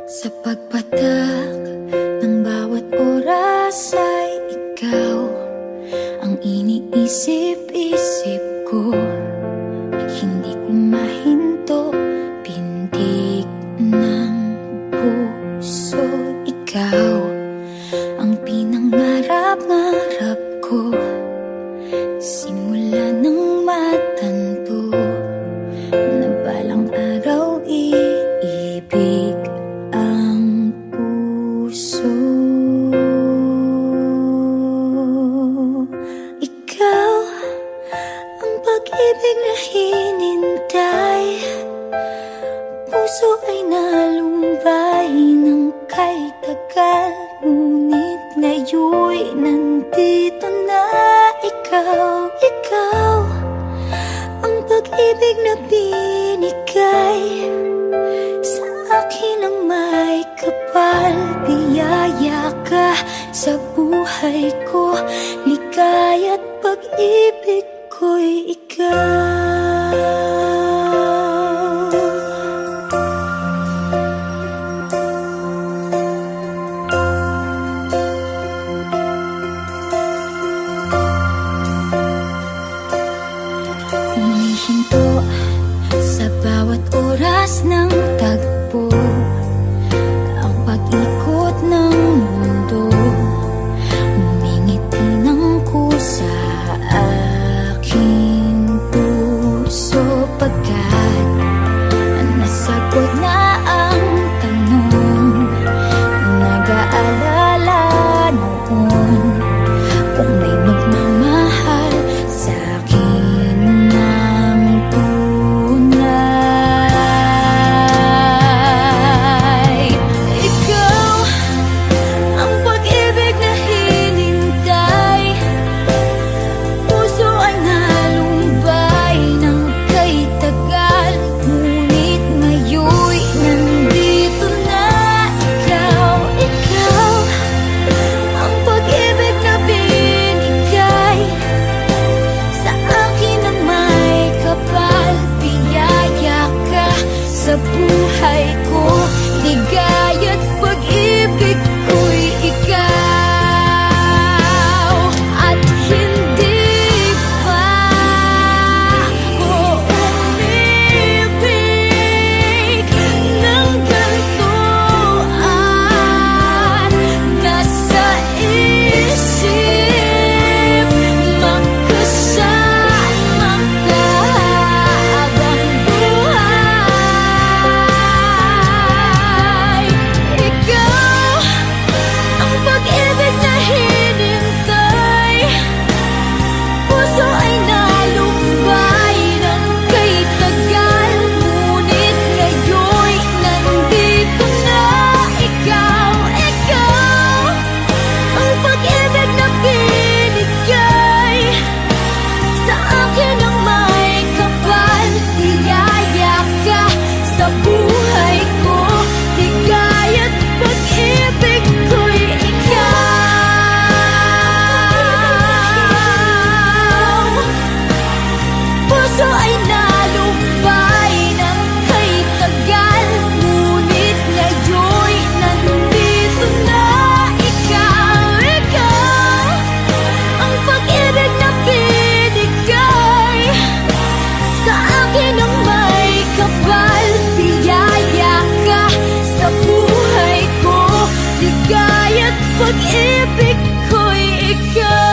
Sa pagpatak ng bawat oras ay ikaw ang iniisip-isip ko. Hindi ko mahinto, pintig ng puso. Ikaw ang pinangarap-ngarap ko, simula ng matanto na balang araw iibig ang puso. Ikaw ang pag-ibig na hinintay, puso ay nalumbay ng kay tagal, ngunit ngayon'y nandito na ikaw. Ikaw ang pag-ibig na binigay sa akin ang may kapal. Biyaya ka sa buhay ko, ligaya't pag-ibig ko'y ikaw. Humihinto sa bawat oras ng tagpo, ang pag-ikot ng mundo, ngumingiti ng kusa aking puso. Pagkat nasagot na ang tanong, nag-aalala noon kung may magmamahal sa'kin ng tunay. Ikaw ang pag-ibig na hinintay, puso ay nalumbay ng kay tagal, ngunit ngayon'y nandito na ikaw. Ikaw ang pag-ibig na binigay sa akin ang may kapal. Biyaya ka sa buhay ko, ligaya't pag-ibig ko'y ikaw. At hindi pa ako umibig ng ganito, at nasa isip magkasama ka habang buhay. Ikaw ang pag-ibig na hinintay, puso ay nalumbay ng kay tagal, ngunit ngayon'y nandito na ikaw. Ikaw ang pag-ibig na binigay sa akin ang may kapal. Biyaya ka sa buhay ko, ligaya't pag-ibig ko'y ikaw. Puso ay nalumbay ng kay tagal, ngunit ngayon'y nandito na ikaw. Ikaw ang pag-ibig na binigay sa akin ang may kapal. Biyaya ka sa buhay ko, ligaya't pag-ibig ko'y ikaw.